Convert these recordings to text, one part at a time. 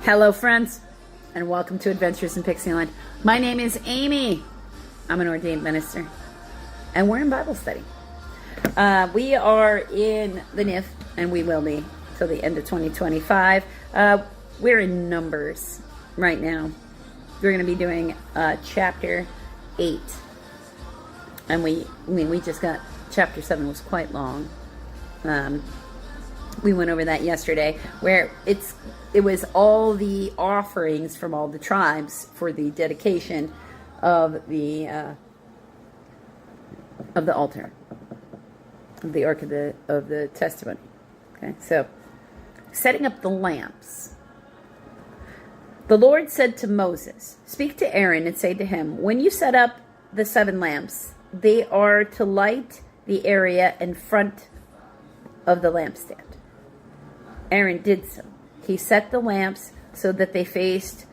Hello friends, and welcome to Adventures in Pixieland. My name is Amy. I'm an ordained minister, and we're in Bible study. We are in the NIF, and we will be till the end of 2025. We're in Numbers right now. We're going to be doing chapter 8. And we just got, chapter 7 was quite long. We went over that yesterday, where it was all the offerings from all the tribes for the dedication of the altar, of the Ark of the Testimony. Okay, so setting up the lamps. The Lord said to Moses, "Speak to Aaron and say to him, when you set up the 7 lamps, they are to light the area in front of the lampstand." Aaron did so. He set the lamps so that they faced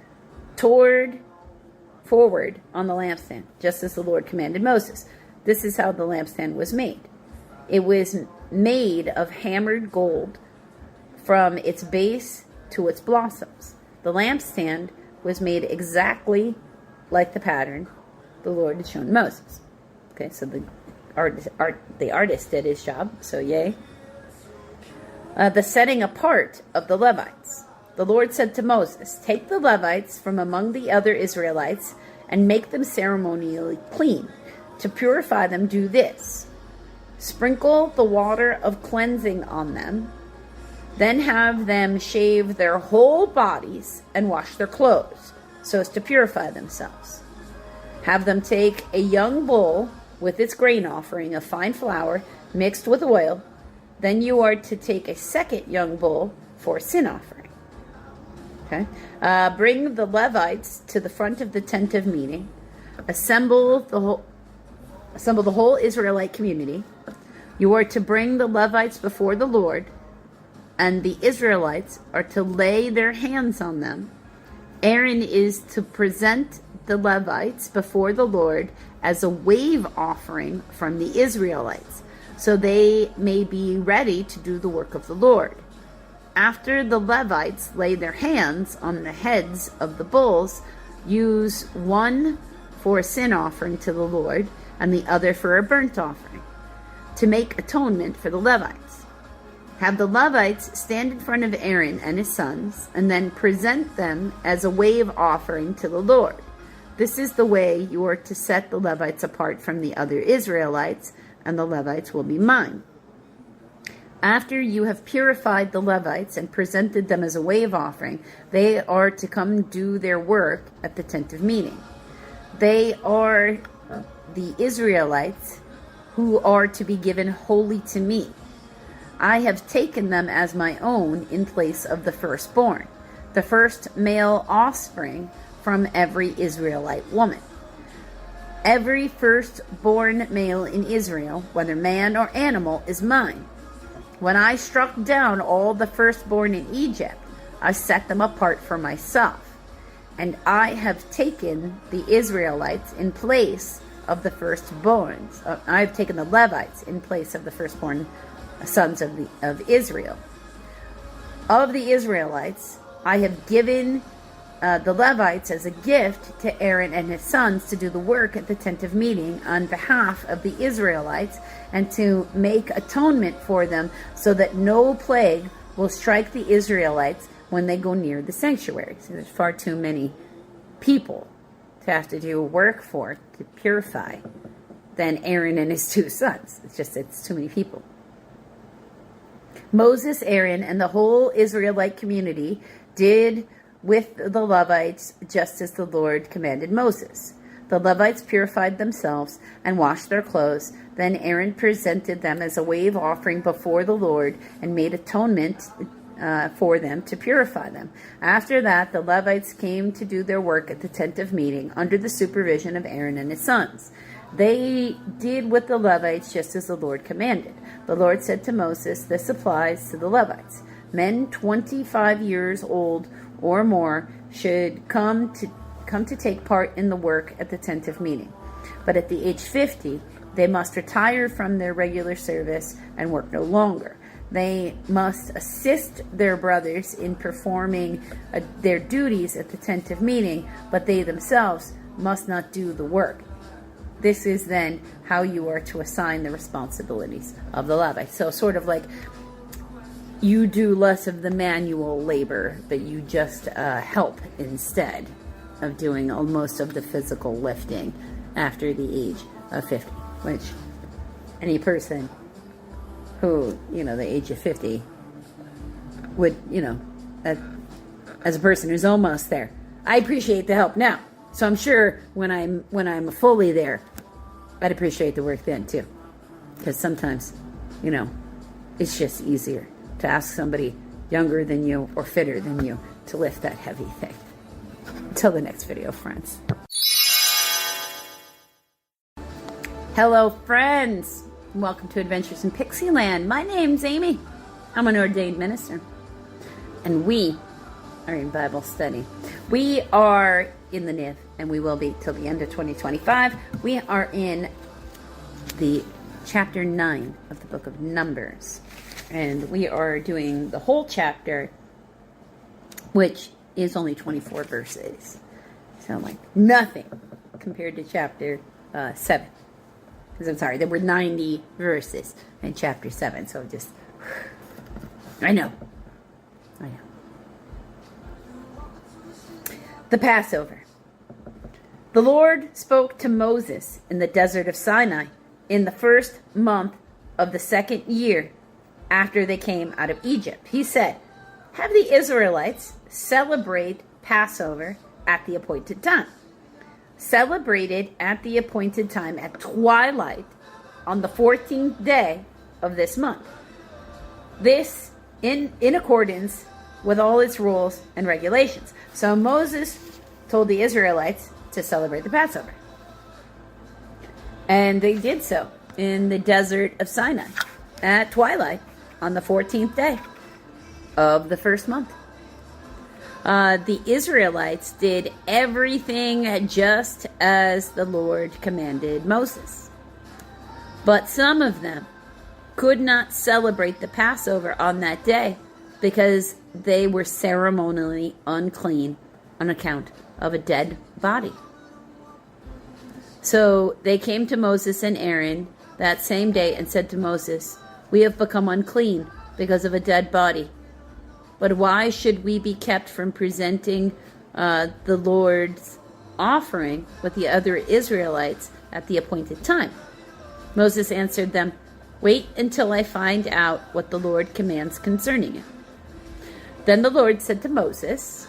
forward on the lampstand, just as the Lord commanded Moses. This is how the lampstand was made. It was made of hammered gold from its base to its blossoms. The lampstand was made exactly like the pattern the Lord had shown Moses. Okay, so the artist did his job, so yay. The setting apart of the Levites. The Lord said to Moses, "Take the Levites from among the other Israelites and make them ceremonially clean. To purify them, do this. Sprinkle the water of cleansing on them, then have them shave their whole bodies and wash their clothes, so as to purify themselves. Have them take a young bull with its grain offering of fine flour mixed with oil. Then you are to take a second young bull for a sin offering." Okay. Bring the Levites to the front of the tent of meeting. Assemble the whole Israelite community. You are to bring the Levites before the Lord, and the Israelites are to lay their hands on them. Aaron is to present the Levites before the Lord as a wave offering from the Israelites, so they may be ready to do the work of the Lord. After the Levites lay their hands on the heads of the bulls, use one for a sin offering to the Lord and the other for a burnt offering, to make atonement for the Levites. Have the Levites stand in front of Aaron and his sons, and then present them as a wave offering to the Lord. This is the way you are to set the Levites apart from the other Israelites, and the Levites will be mine. After you have purified the Levites and presented them as a wave offering, they are to come do their work at the tent of meeting. They are the Israelites who are to be given wholly to me. I have taken them as my own in place of the firstborn, the first male offspring from every Israelite woman. Every firstborn male in Israel, whether man or animal, is mine. When I struck down all the firstborn in Egypt, I set them apart for myself. And I have taken the Israelites in place of the firstborns. I have taken the Levites in place of the firstborn sons of Israel. Of the Israelites, I have given the Levites as a gift to Aaron and his sons to do the work at the tent of meeting on behalf of the Israelites, and to make atonement for them, so that no plague will strike the Israelites when they go near the sanctuary. So there's far too many people to have to do work for, to purify, than Aaron and his 2 sons. It's too many people. Moses, Aaron, and the whole Israelite community did with the Levites just as the Lord commanded Moses. The Levites purified themselves and washed their clothes. Then Aaron presented them as a wave offering before the Lord and made atonement for them to purify them. After that, the Levites came to do their work at the tent of meeting under the supervision of Aaron and his sons. They did with the Levites just as the Lord commanded. The Lord said to Moses, "This applies to the Levites. Men 25 years old or more should come to take part in the work at the tent of meeting. But at the age 50, they must retire from their regular service and work no longer. They must assist their brothers in performing their duties at the tent of meeting, but they themselves must not do the work. This is then how you are to assign the responsibilities of the Levites. So sort of like you do less of the manual labor, but you just help instead of doing most of the physical lifting after the age of 50, which any person who, the age of 50 would, as a person who's almost there, I appreciate the help now. So I'm sure when I'm fully there, I'd appreciate the work then too. Because sometimes, it's just easier to ask somebody younger than you or fitter than you to lift that heavy thing. Until the next video, friends. Hello, friends. Welcome to Adventures in Pixieland. My name's Amy. I'm an ordained minister. And we are in Bible study. We are in the NIV, and we will be till the end of 2025. We are in the chapter 9 of the book of Numbers. And we are doing the whole chapter, which is only 24 verses. So like nothing compared to chapter 7. Because I'm sorry, there were 90 verses in chapter 7. So just, I know. The Passover. The Lord spoke to Moses in the desert of Sinai in the first month of the second year after they came out of Egypt. He said, have the Israelites celebrate Passover at the appointed time. Celebrated at the appointed time at twilight on the 14th day of this month. This in accordance with all its rules and regulations. So Moses told the Israelites to celebrate the Passover. And they did so in the desert of Sinai at twilight on the 14th day of the first month. The Israelites did everything just as the Lord commanded Moses. But some of them could not celebrate the Passover on that day because they were ceremonially unclean on account of a dead body. So they came to Moses and Aaron that same day and said to Moses, we have become unclean because of a dead body. But why should we be kept from presenting the Lord's offering with the other Israelites at the appointed time? Moses answered them, wait until I find out what the Lord commands concerning it. Then the Lord said to Moses,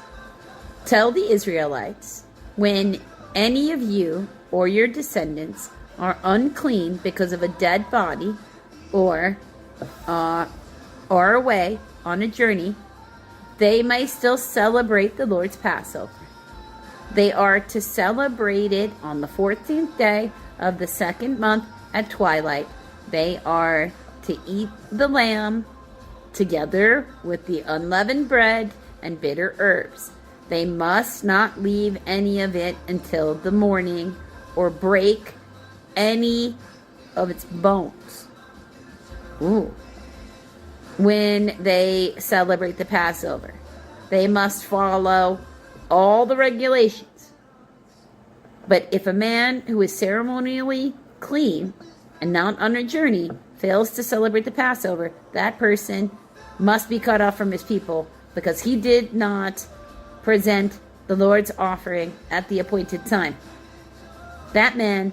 tell the Israelites, when any of you or your descendants are unclean because of a dead body or away on a journey, they may still celebrate the Lord's Passover. They are to celebrate it on the 14th day of the second month at twilight. They are to eat the lamb together with the unleavened bread and bitter herbs. They must not leave any of it until the morning or break any of its bones. When they celebrate the Passover, they must follow all the regulations. But if a man who is ceremonially clean and not on a journey fails to celebrate the Passover, that person must be cut off from his people because he did not present the Lord's offering at the appointed time. That man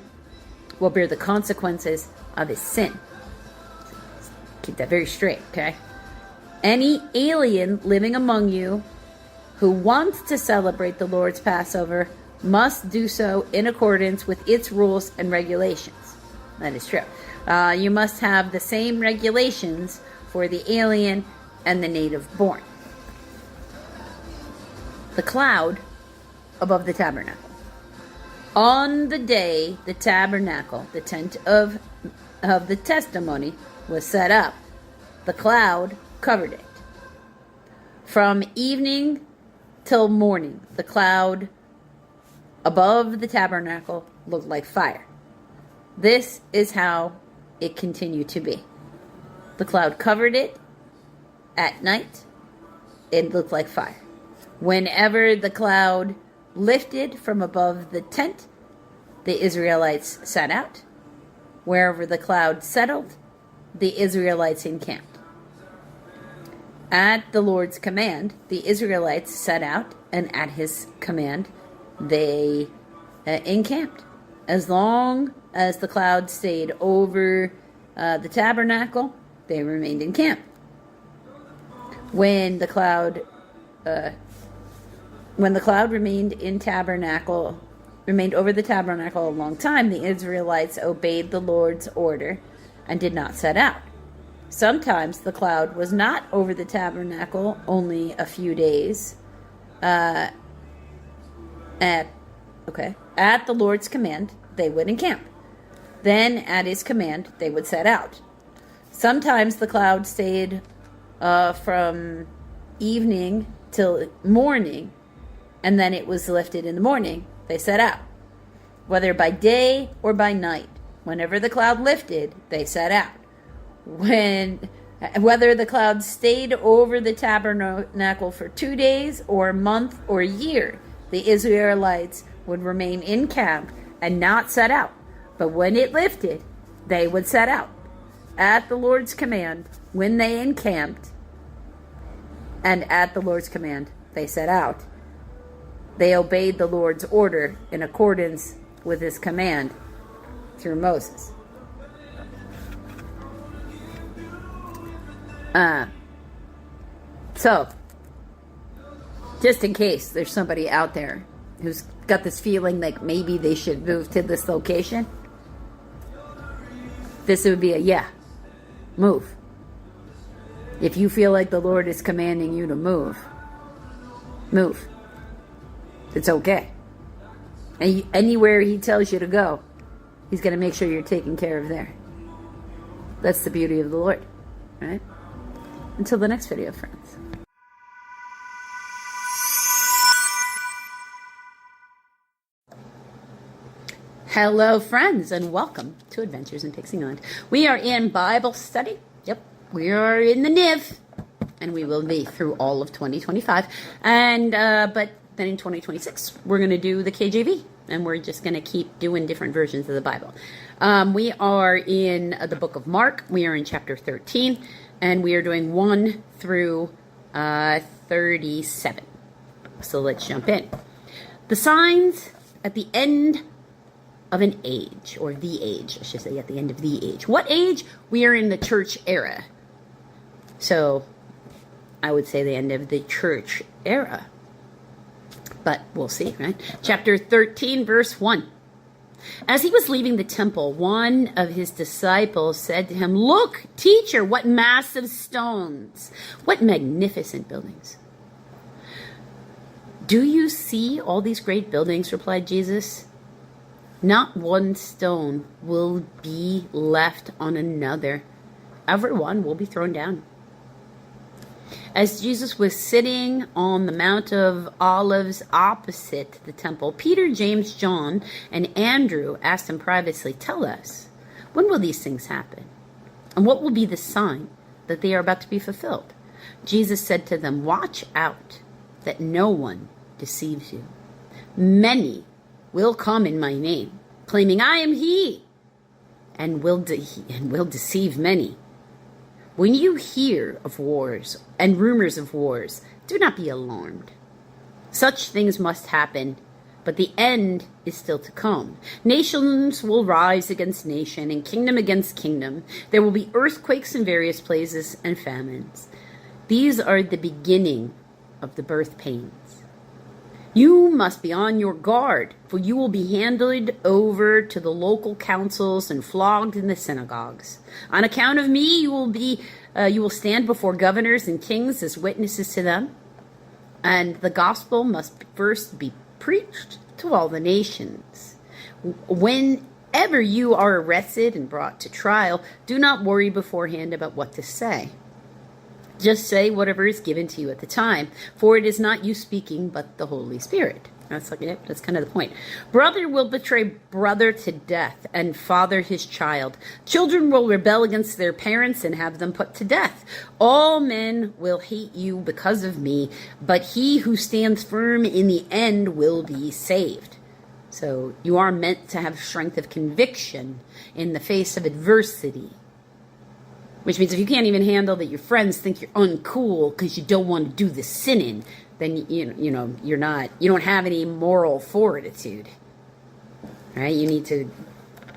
will bear the consequences of his sin. Keep that very straight, okay? Any alien living among you who wants to celebrate the Lord's Passover must do so in accordance with its rules and regulations. That is true. You must have the same regulations for the alien and the native born. The cloud above the tabernacle. On the day the tabernacle, the tent of the testimony, was set up, the cloud covered it. From evening till morning, the cloud above the tabernacle looked like fire. This is how it continued to be. The cloud covered it At night, it looked like fire. Whenever the cloud lifted from above the tent, the Israelites set out. Wherever the cloud settled, the Israelites encamped. At the Lord's command, the Israelites set out, and at his command, they encamped. As long as the cloud stayed over the tabernacle, they remained in camp. When the cloud remained over the tabernacle a long time, the Israelites obeyed the Lord's order and did not set out. Sometimes the cloud was not over the tabernacle only a few days. At the Lord's command, they would encamp. Then, at his command, they would set out. Sometimes the cloud stayed from evening till morning, and then it was lifted in the morning. They set out. Whether by day or by night, whenever the cloud lifted, they set out. Whether the cloud stayed over the tabernacle for 2 days or a month or a year, the Israelites would remain in camp and not set out. But when it lifted, they would set out. At the Lord's command, when they encamped, and at the Lord's command, they set out. They obeyed the Lord's order in accordance with his command through Moses. So, just in case there's somebody out there who's got this feeling like maybe they should move to this location, this would be a move. If you feel like the Lord is commanding you to move. It's okay. And anywhere he tells you to go, he's going to make sure you're taken care of there. That's the beauty of the Lord, right? Until the next video, friends. Hello, friends, and welcome to Adventures in Pixieland. We are in Bible study. Yep, we are in the NIV, and we will be through all of 2025. And but then in 2026, we're going to do the KJV, and we're just going to keep doing different versions of the Bible. We are in the book of Mark. We are in chapter 13, and we are doing 1 through 37. So let's jump in. The signs at the end of an age, or the age, I should say, at the end of the age. What age? We are in the church era. So I would say the end of the church era. But we'll see, right? Chapter 13, verse 1. As he was leaving the temple, one of his disciples said to him, "Look, teacher, what massive stones, what magnificent buildings." "Do you see all these great buildings?" replied Jesus. "Not one stone will be left on another. Every one will be thrown down." As Jesus was sitting on the Mount of Olives opposite the temple, Peter, James, John, and Andrew asked him privately, "Tell us, when will these things happen? And what will be the sign that they are about to be fulfilled?" Jesus said to them, "Watch out that no one deceives you. Many will come in my name, claiming I am he, and will deceive many. When you hear of wars and rumors of wars, do not be alarmed. Such things must happen, but the end is still to come. Nations will rise against nation and kingdom against kingdom. There will be earthquakes in various places and famines. These are the beginning of the birth pains. You must be on your guard, for you will be handed over to the local councils and flogged in the synagogues. On account of me, you will stand before governors and kings as witnesses to them. And the gospel must first be preached to all the nations. Whenever you are arrested and brought to trial, do not worry beforehand about what to say. Just say whatever is given to you at the time, for it is not you speaking, but the Holy Spirit. That's like it. That's kind of the point. Brother will betray brother to death, and father his child. Children will rebel against their parents and have them put to death. All men will hate you because of me, but he who stands firm in the end will be saved. So you are meant to have strength of conviction in the face of adversity. Which means if you can't even handle that your friends think you're uncool because you don't want to do the sinning, then you don't have any moral fortitude. Right? You need to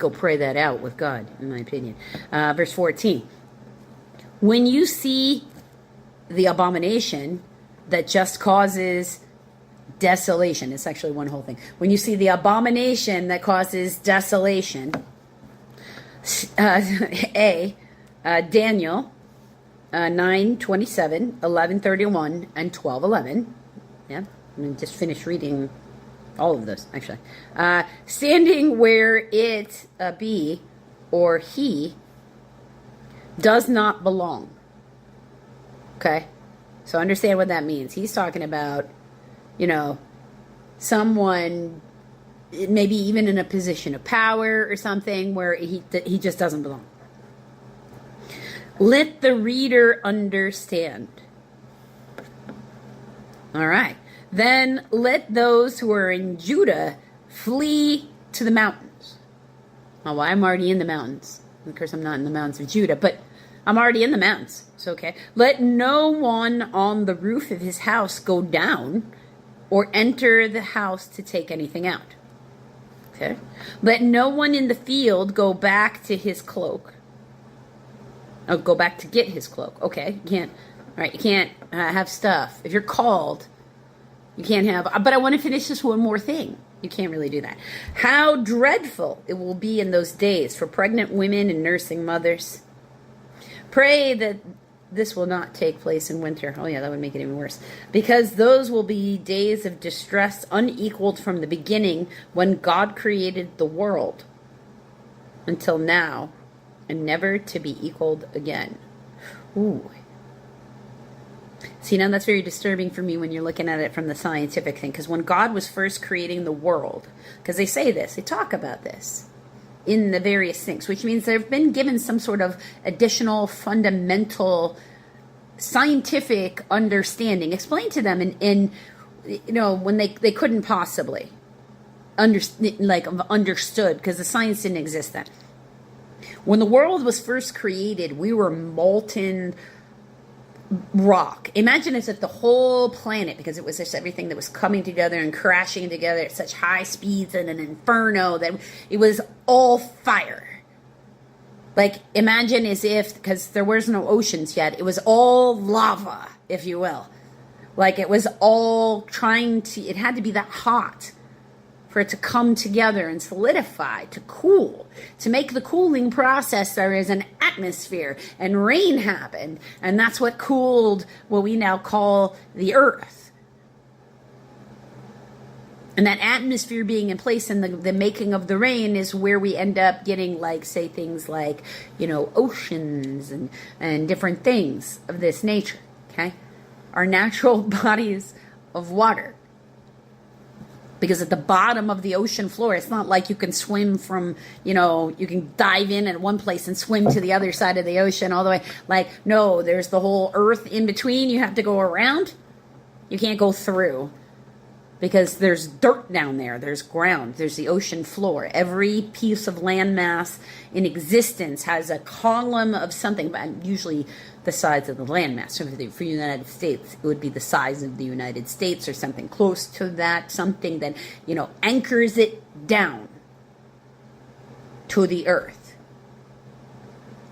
go pray that out with God, in my opinion. Verse 14. When you see the abomination that just causes desolation, it's actually one whole thing. When you see the abomination that causes desolation, Daniel 9:27, 11:31, and 12:11. Yeah, I'm going to just finish reading all of those, actually. Standing where it be, or he, does not belong. Okay? So understand what that means. He's talking about, someone maybe even in a position of power or something where he just doesn't belong. Let the reader understand. All right. Then let those who are in Judah flee to the mountains. Oh, well, I'm already in the mountains. Of course, I'm not in the mountains of Judah, but I'm already in the mountains. It's okay. Let no one on the roof of his house go down or enter the house to take anything out. Okay. Let no one in the field go back to his cloak. Oh, go back to get his cloak. Okay, you can't. All right, you can't have stuff. If you're called, you can't have. But I want to finish this one more thing. You can't really do that. How dreadful it will be in those days for pregnant women and nursing mothers. Pray that this will not take place in winter. Oh yeah, that would make it even worse. Because those will be days of distress unequaled from the beginning when God created the world until now, and never to be equaled again. Ooh. See, now that's very disturbing for me when you're looking at it from the scientific thing. Because when God was first creating the world, because they say this, they talk about this in the various things, which means they've been given some sort of additional fundamental scientific understanding explained to them in when they couldn't possibly understood, because the science didn't exist then. When the world was first created, we were molten rock. Imagine as if the whole planet, because it was just everything that was coming together and crashing together at such high speeds and an inferno, that it was all fire. Like, imagine as if, because there was no oceans yet, it was all lava, if you will. Like, it was all it had to be that hot for it to come together and solidify, to cool. To make the cooling process, there is an atmosphere, and rain happened, and that's what cooled what we now call the earth. And that atmosphere being in place and the making of the rain is where we end up getting, say things like, oceans and different things of this nature, okay? Our natural bodies of water. Because at the bottom of the ocean floor, it's not like you can swim from, you can dive in at one place and swim to the other side of the ocean all the way. No, there's the whole earth in between. You have to go around. You can't go through. Because there's dirt down there. There's ground. There's the ocean floor. Every piece of landmass in existence has a column of something, but usually the size of the landmass. So for the United States, it would be the size of the United States or something close to that, something that, anchors it down to the earth.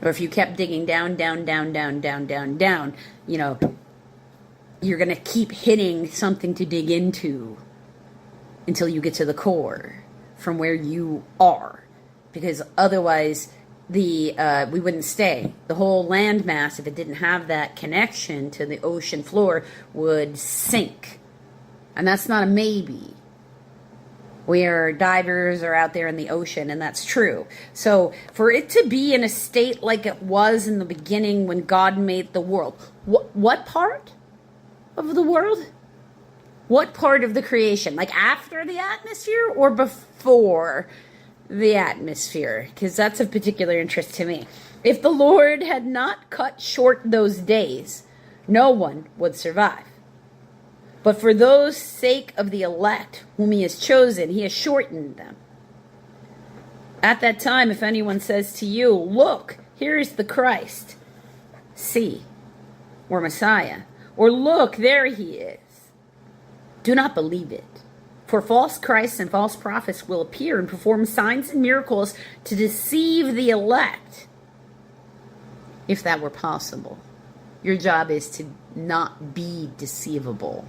Or if you kept digging down, you're going to keep hitting something to dig into until you get to the core from where you are. Because otherwise, we wouldn't stay. The whole landmass, if it didn't have that connection to the ocean floor, would sink. And that's not a maybe. Where divers are out there in the ocean, and that's true. So for it to be in a state like it was in the beginning when God made the world, what part of the world? What part of the creation? Like after the atmosphere or before the atmosphere? Because that's of particular interest to me. If the Lord had not cut short those days, no one would survive. But for those sake of the elect whom he has chosen, he has shortened them. At that time, if anyone says to you, look, here is the Christ, see, or Messiah, or look, there he is, do not believe it. For false Christs and false prophets will appear and perform signs and miracles to deceive the elect, if that were possible. Your job is to not be deceivable.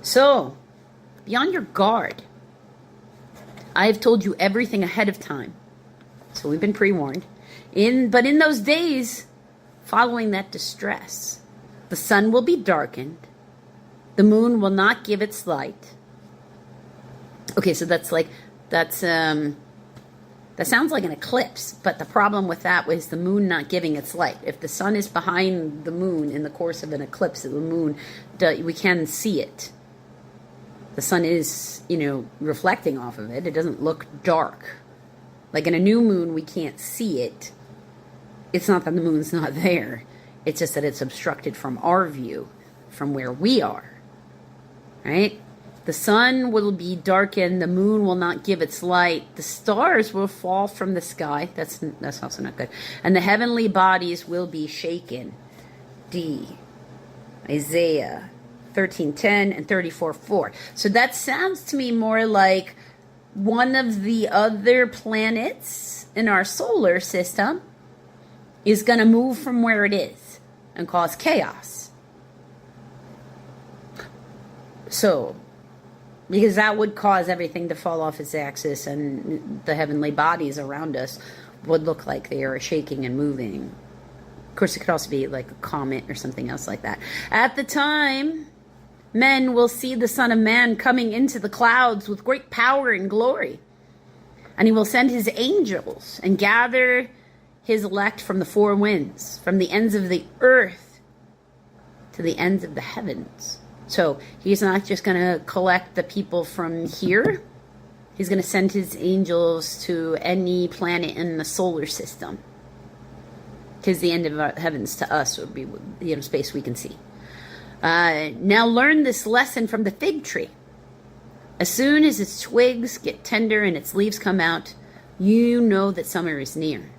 So, be on your guard. I have told you everything ahead of time. So we've been pre-warned. But in those days, following that distress, the sun will be darkened. The moon will not give its light. Okay, so that sounds like an eclipse, but the problem with that was the moon not giving its light. If the sun is behind the moon in the course of an eclipse of the moon, we can see it. The sun is, reflecting off of it. It doesn't look dark. Like in a new moon, we can't see it. It's not that the moon's not there. It's just that it's obstructed from our view, from where we are. Right? The sun will be darkened. The moon will not give its light. The stars will fall from the sky. That's also not good. And the heavenly bodies will be shaken. D. Isaiah 13:10 and 34:4. So that sounds to me more like one of the other planets in our solar system is going to move from where it is and cause chaos. So, because that would cause everything to fall off its axis and the heavenly bodies around us would look like they are shaking and moving. Of course, it could also be like a comet or something else like that. At the time, men will see the Son of Man coming into the clouds with great power and glory. And he will send his angels and gather his elect from the four winds, from the ends of the earth to the ends of the heavens. So he's not just going to collect the people from here. He's going to send his angels to any planet in the solar system. Because the end of our heavens to us would be, space we can see. Now learn this lesson from the fig tree. As soon as its twigs get tender and its leaves come out, you know that summer is near.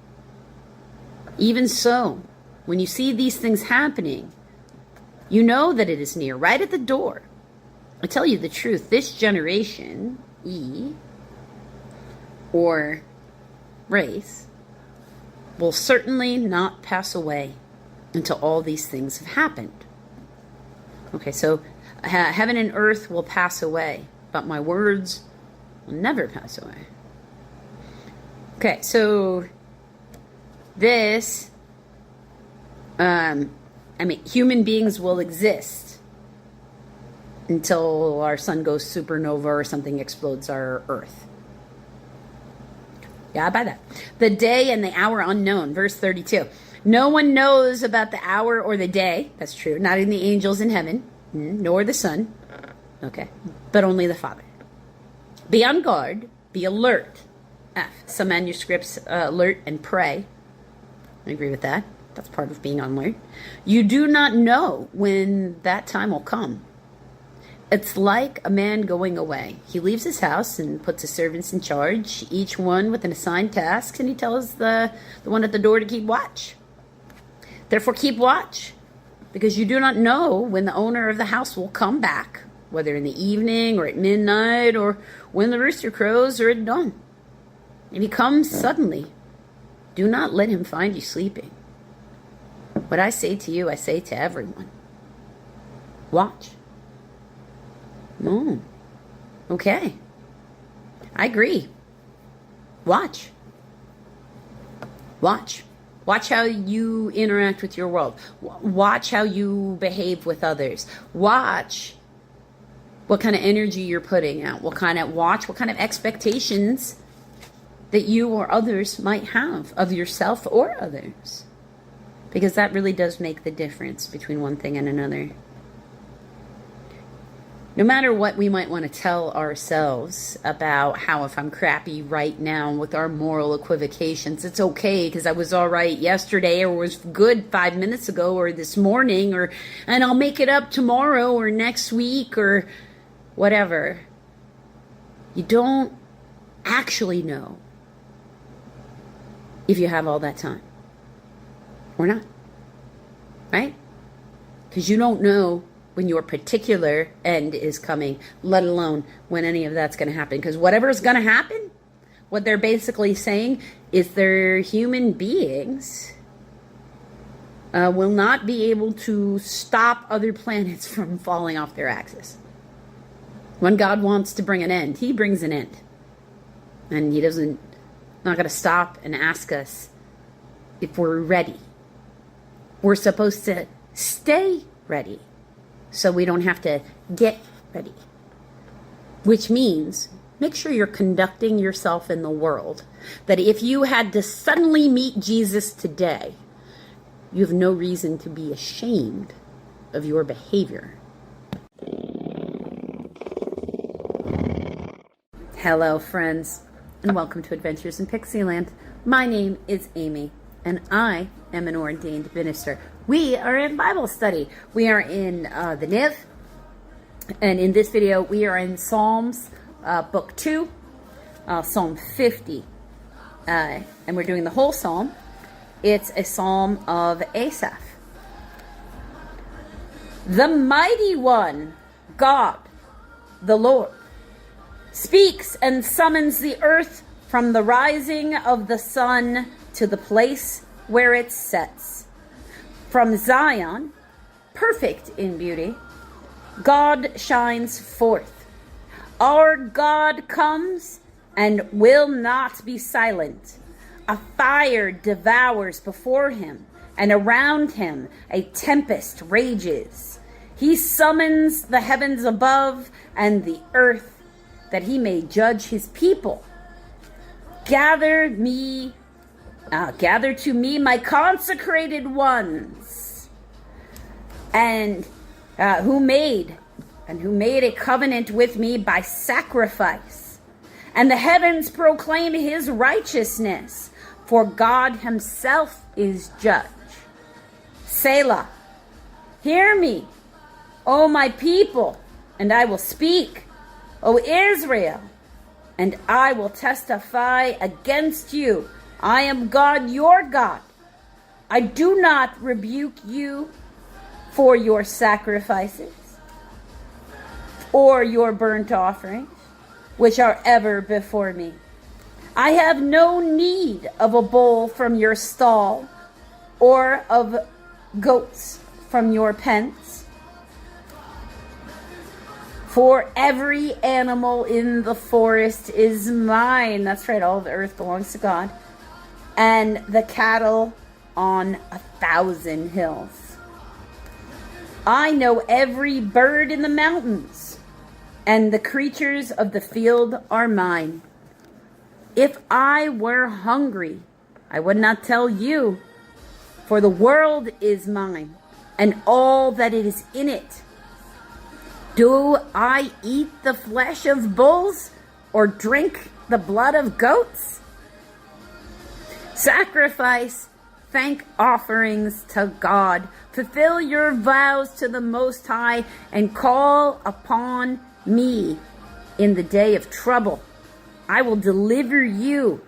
Even so, when you see these things happening, you know that it is near, right at the door. I tell you the truth, this generation, or race, will certainly not pass away until all these things have happened. Okay, so heaven and earth will pass away, but my words will never pass away. Okay, so this, human beings will exist until our sun goes supernova or something explodes our earth. Yeah, I buy that. The day and the hour unknown, verse 32. No one knows about the hour or the day. That's true. Not even the angels in heaven, nor the Son. Okay. But only the Father. Be on guard. Be alert. F. Some manuscripts alert and pray. I agree with that. That's part of being on alert. You do not know when that time will come. It's like a man going away. He leaves his house and puts his servants in charge, each one with an assigned task, and he tells the one at the door to keep watch. Therefore, keep watch, because you do not know when the owner of the house will come back, whether in the evening or at midnight or when the rooster crows or at dawn. If he comes suddenly, do not let him find you sleeping. What I say to you, I say to everyone. Watch. No. Okay. I agree. Watch. Watch. Watch how you interact with your world. Watch how you behave with others. Watch what kind of energy you're putting out. What kind of expectations that you or others might have of yourself or others. Because that really does make the difference between one thing and another. No matter what we might want to tell ourselves about how if I'm crappy right now with our moral equivocations, it's okay because I was all right yesterday or was good 5 minutes ago or this morning and I'll make it up tomorrow or next week or whatever. You don't actually know if you have all that time or not, right? Because you don't know when your particular end is coming, let alone when any of that's going to happen. Because whatever's going to happen, what they're basically saying is their human beings will not be able to stop other planets from falling off their axis. When God wants to bring an end, he brings an end. And he doesn't, not going to stop and ask us if we're ready. We're supposed to stay ready so we don't have to get ready. Which means make sure you're conducting yourself in the world that if you had to suddenly meet Jesus today, you have no reason to be ashamed of your behavior. Hello, friends, and welcome to Adventures in Pixieland. My name is Amy, and I am an ordained minister. We are in Bible study. We are in the Niv, and in this video, we are in Psalms, book 2, Psalm 50, and we're doing the whole psalm. It's a psalm of Asaph. The mighty one, God, the Lord, speaks and summons the earth from the rising of the sun to the place where it sets. From Zion, perfect in beauty, God shines forth. Our God comes and will not be silent. A fire devours before him, and around him a tempest rages. He summons the heavens above and the earth, that he may judge his people. Gather to me my consecrated ones, and who made a covenant with me by sacrifice. And the heavens proclaim his righteousness, for God himself is judge. Selah. Hear me, O my people, and I will speak. O Israel, and I will testify against you. I am God, your God. I do not rebuke you for your sacrifices or your burnt offerings, which are ever before me. I have no need of a bull from your stall or of goats from your pens. For every animal in the forest is mine. That's right, all the earth belongs to God. And the cattle on 1,000 hills. I know every bird in the mountains, and the creatures of the field are mine. If I were hungry, I would not tell you, for the world is mine, and all that is in it. Do I eat the flesh of bulls or drink the blood of goats? Sacrifice thank offerings to God. Fulfill your vows to the Most High and call upon me in the day of trouble. I will deliver you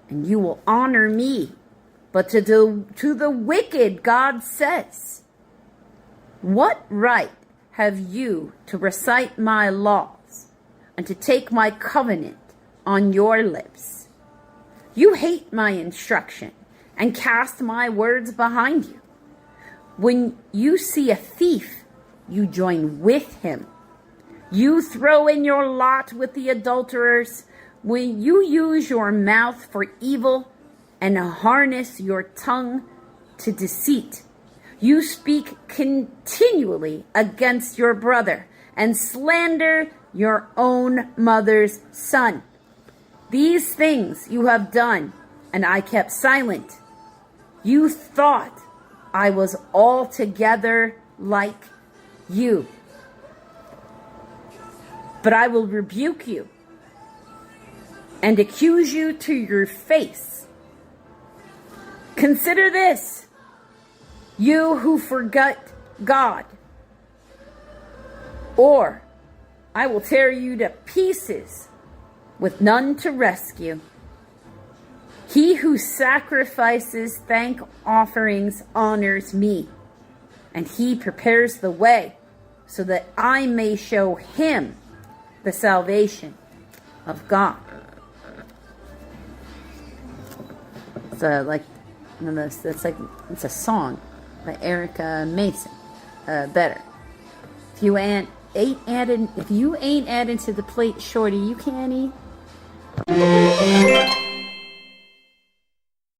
and you will honor me. But to the wicked, God says, what right have you to recite my laws and to take my covenant on your lips? You hate my instruction and cast my words behind you. When you see a thief, you join with him. You throw in your lot with the adulterers. When you use your mouth for evil and harness your tongue to deceit, you speak continually against your brother and slander your own mother's son. These things you have done, and I kept silent. You thought I was altogether like you. but I will rebuke you and accuse you to your face. Consider this, you who forgot God, or I will tear you to pieces with none to rescue. He who sacrifices thank offerings honors me, and he prepares the way so that I may show him the salvation of God. It's like one of those. That's like it's a song by Erica Mason. Better. If you ain't adding to the plate, shorty, you can't eat.